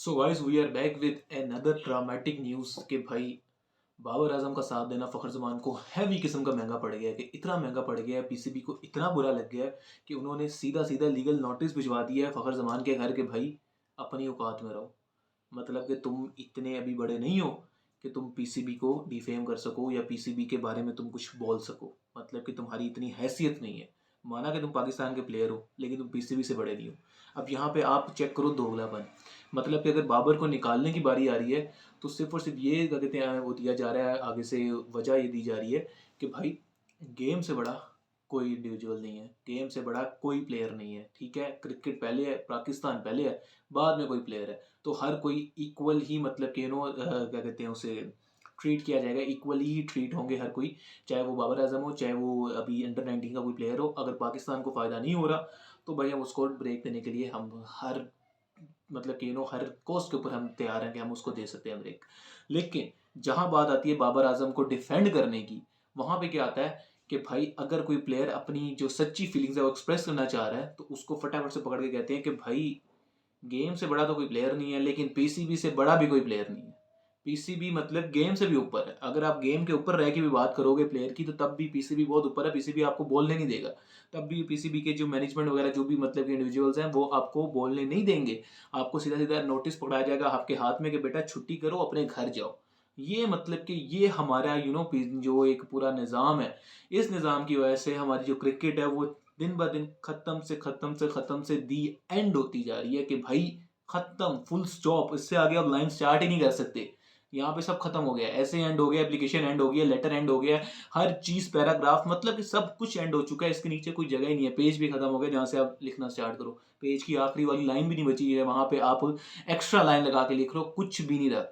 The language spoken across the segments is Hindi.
So guys we are back with another dramatic news कि भाई बाबर आजम का साथ देना फ़खर जमान को हैवी किस्म का महंगा पड़ गया है कि इतना महंगा पड़ गया है, पीसीबी को इतना बुरा लग गया है कि उन्होंने सीधा सीधा लीगल नोटिस भिजवा दिया है फ़खर जमान के घर के भाई अपनी औकात में रहो। मतलब कि तुम इतने अभी बड़े नहीं हो कि तुम पीसीबी को डिफेम कर सको या पीसीबी के बारे में तुम कुछ बोल सको। मतलब कि तुम्हारी इतनी हैसियत नहीं है। माना कि तुम पाकिस्तान के प्लेयर हो लेकिन तुम पीसीबी से बड़े नहीं हो। अब यहाँ पे आप चेक करो दोगलापन। मतलब कि अगर बाबर को निकालने की बारी आ रही है तो सिर्फ और सिर्फ ये क्या कहते हैं वो दिया जा रहा है, आगे से वजह ये दी जा रही है कि भाई गेम से बड़ा कोई इंडिविजुअल नहीं है, गेम से बड़ा कोई प्लेयर नहीं है। ठीक है, क्रिकेट पहले है, पाकिस्तान पहले है, बाद में कोई प्लेयर है। तो हर कोई इक्वल ही मतलब कि क्या कहते हैं उसे ट्रीट किया जाएगा, इक्वली ही ट्रीट होंगे हर कोई, चाहे वो बाबर आजम हो चाहे वो अभी अंडर 19 का कोई प्लेयर हो। अगर पाकिस्तान को फ़ायदा नहीं हो रहा तो भाई हम उसको ब्रेक देने के लिए हम हर मतलब कि हर कोस्ट के ऊपर हम तैयार हैं कि हम उसको दे सकते हैं ब्रेक। लेकिन जहां बात आती है बाबर आजम को डिफेंड करने की, वहां पे क्या आता है कि भाई अगर कोई प्लेयर अपनी जो सच्ची फीलिंग्स है वो एक्सप्रेस करना चाह रहा है तो उसको फटाफट से पकड़ के कहते हैं कि भाई गेम से बड़ा तो कोई प्लेयर नहीं है लेकिन पीसीबी से बड़ा भी कोई प्लेयर नहीं है। पीसीबी मतलब गेम से भी ऊपर है। अगर आप गेम के ऊपर रह के भी बात करोगे प्लेयर की तो तब भी पीसीबी बहुत ऊपर है, पीसीबी आपको बोलने नहीं देगा। तब भी पीसीबी के जो मैनेजमेंट वगैरह जो भी मतलब के इंडिविजुअल्स हैं वो आपको बोलने नहीं देंगे। आपको सीधा सीधा नोटिस पकड़ाया जाएगा आपके हाथ में कि बेटा छुट्टी करो अपने घर जाओ। ये मतलब कि ये हमारा जो एक पूरा निज़ाम है, इस निज़ाम की वजह से हमारी जो क्रिकेट है वो दिन ब दिन खत्म से खत्म से खत्म से दी एंड होती जा रही है कि भाई खत्म, फुल स्टॉप। इससे आगे आप लाइन स्टार्ट ही नहीं कर सकते। यहाँ पे सब खत्म हो गया, ऐसे एंड हो गया, एप्लीकेशन एंड हो गया, लेटर एंड हो गया, हर चीज पैराग्राफ मतलब कि सब कुछ एंड हो चुका है। इसके नीचे कोई जगह ही नहीं है, पेज भी खत्म हो गया जहाँ से आप लिखना स्टार्ट करो। पेज की आखिरी वाली लाइन भी नहीं बची है, वहां पे आप एक्स्ट्रा लाइन लगा के लिख रहे हो, कुछ भी नहीं रहा।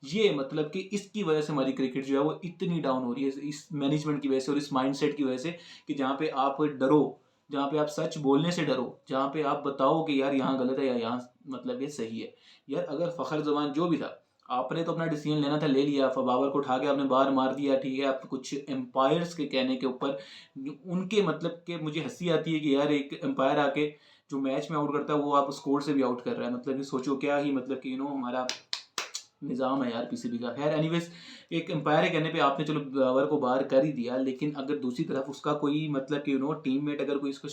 ये मतलब कि इसकी वजह से हमारी क्रिकेट जो है वो इतनी डाउन हो रही है, इस मैनेजमेंट की वजह से और इस माइंडसेट की वजह से कि जहाँ पे आप डरो, जहाँ पे आप सच बोलने से डरो, जहाँ पे आप बताओ कि यार यहाँ गलत है या यहाँ मतलब ये सही है। यार अगर फ़खर जमान जो भी था, आपने तो अपना डिसीजन लेना था, ले लिया। बाबर को उठा के आपने बाहर मार दिया, ठीक है। आप कुछ एम्पायर्स के कहने के ऊपर उनके मतलब के मुझे हंसी आती है कि यार एक एम्पायर आके जो मैच में आउट करता है वो आप स्कोर से भी आउट कर रहा है। मतलब कि सोचो क्या ही मतलब कि हमारा निज़ाम है यार पीसीबी का। खैर एनीवेज, एक एम्पायर के कहने पे आपने चलो बाबर को बाहर कर ही दिया, लेकिन अगर दूसरी तरफ उसका कोई मतलब कि टीममेट अगर कोई इसको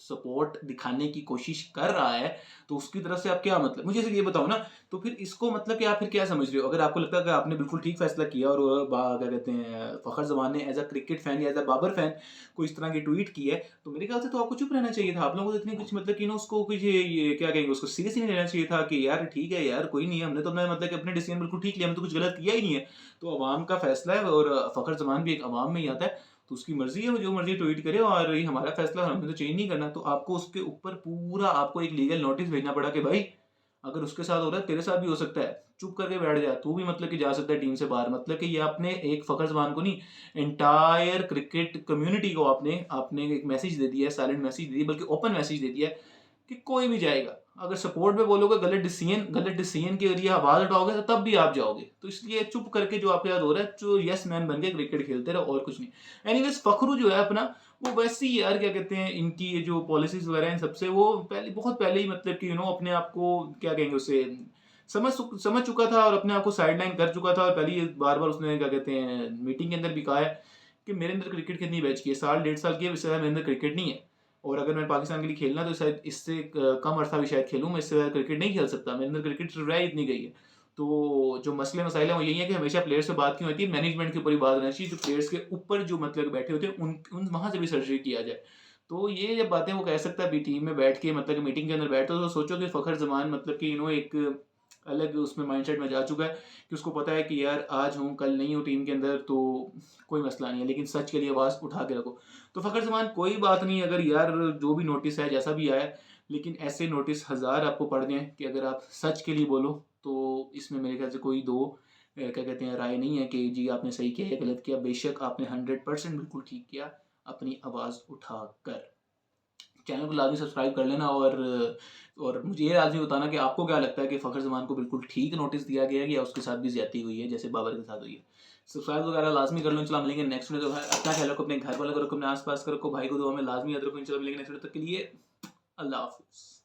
सपोर्ट दिखाने की कोशिश कर रहा है तो उसकी तरफ से आप क्या मतलब मुझे सिर्फ ये बताओ ना। तो फिर इसको मतलब कि आप फिर क्या समझ रहे हो? अगर आपको लगता है कि आपने बिल्कुल ठीक फैसला किया और क्या कहते हैं फ़खर जमान ने एज अ क्रिकेट फैन या एज अ बाबर फैन को इस तरह की ट्वीट की है तो मेरे ख्याल से तो आपको चुप रहना चाहिए था। आप लोगों को इतनी कुछ मतलब कि उसको कुछ ये क्या कहेंगे, उसको सीरियस ही नहीं लेना चाहिए था कि यार ठीक है यार कोई नहीं है, हमने तो अपना मतलब कि अपने डिसीजन बिल्कुल ठीक लिया, हमने तो कुछ गलत किया ही नहीं है। तो अवाम का फैसला है और फ़खर जमान भी एक अवाम में ही आता है, तो उसकी मर्जी है वो जो मर्जी ट्वीट करे और ये हमारा फैसला, हमने तो चेंज नहीं करना। तो आपको उसके ऊपर पूरा आपको एक लीगल नोटिस भेजना पड़ा कि भाई अगर उसके साथ हो रहा है तेरे साथ भी हो सकता है, चुप करके बैठ जा, तू भी मतलब कि जा सकता है टीम से बाहर। मतलब कि ये आपने एक फ़खर जमान को नहीं, एंटायर क्रिकेट कम्युनिटी को आपने आपने एक मैसेज दे दिया है, साइलेंट मैसेज दे दिया, बल्कि ओपन मैसेज दे दिया है कि कोई भी जाएगा। अगर सपोर्ट में बोलोगे गलत डिसीजन के लिए आवाज उठाओगे तो तब भी आप जाओगे। तो इसलिए चुप करके जो आपके साथ हो रहा है, जो यस मैन बन के क्रिकेट खेलते रहो और कुछ नहीं। एनीवेज फखरू जो है अपना वो वैसे ही यार क्या कहते हैं, इनकी ये जो पॉलिसीज वगैरह हैं सबसे वो पहले बहुत पहले ही मतलब कि अपने आप को क्या कहेंगे उसे समझ चुका था और अपने आप को साइडलाइन कर चुका था। और पहले ही बार बार उसने क्या कहते हैं मीटिंग के अंदर भी कहा है कि मेरे अंदर क्रिकेट कितनी बैच की है, साल 1.5 साल की है, इससे मेरे अंदर क्रिकेट नहीं है। और अगर मैं पाकिस्तान के लिए खेलना तो शायद इससे कम अरसा भी शायद खेलूँ, मैं इससे ज़्यादा क्रिकेट नहीं खेल सकता, मेरे अंदर क्रिकेट रह इतनी गई है। तो जो मसले मसाइल हैं वो यही है कि हमेशा प्लेयर्स से बात क्यों होती है, मैनेजमेंट के ऊपर ही बात होनी चाहिए, जो प्लेयर्स के ऊपर जो मतलब बैठे होते हैं उन वहाँ से भी सर्जरी किया जाए। तो ये जब बातें वो कह सकता है टीम में बैठ के, मतलब मीटिंग के अंदर बैठते तो सोचो कि फ़खर जमान मतलब कि एक अलग उसमें माइंडसेट में जा चुका है कि उसको पता है कि यार आज हूँ कल नहीं हूँ टीम के अंदर तो कोई मसला नहीं है, लेकिन सच के लिए आवाज़ उठा के रखो। तो फ़खर जमान कोई बात नहीं, अगर यार जो भी नोटिस है जैसा भी आया, लेकिन ऐसे नोटिस हज़ार आपको पड़ गए कि अगर आप सच के लिए बोलो तो इसमें मेरे ख्याल से कोई दो क्या कहते हैं राय नहीं है कि जी आपने सही किया या गलत किया। बेशक आपने 100% बिल्कुल ठीक किया अपनी आवाज़ उठा कर। चैनल को लाजमी सब्सक्राइब कर लेना और मुझे ये लाजमी बताना कि आपको क्या लगता है कि फ़खर जमान को बिल्कुल ठीक नोटिस दिया गया है या उसके साथ भी ज्यादती हुई है जैसे बाबर के साथ हुई है। सब्सक्राइब वगैरह लाजमी कर लो। चला मिलेंगे नेक्स्ट वीडियो। तो अपना ख्याल रखो, अपने घर वालों को रखो, अपने आसपास का रखो, भाई को दुआ में लाजमी याद रखो। इंशाल्लाह मिलेंगे नेक्स्ट वीडियो तक के लिए। अल्लाह हाफिज़।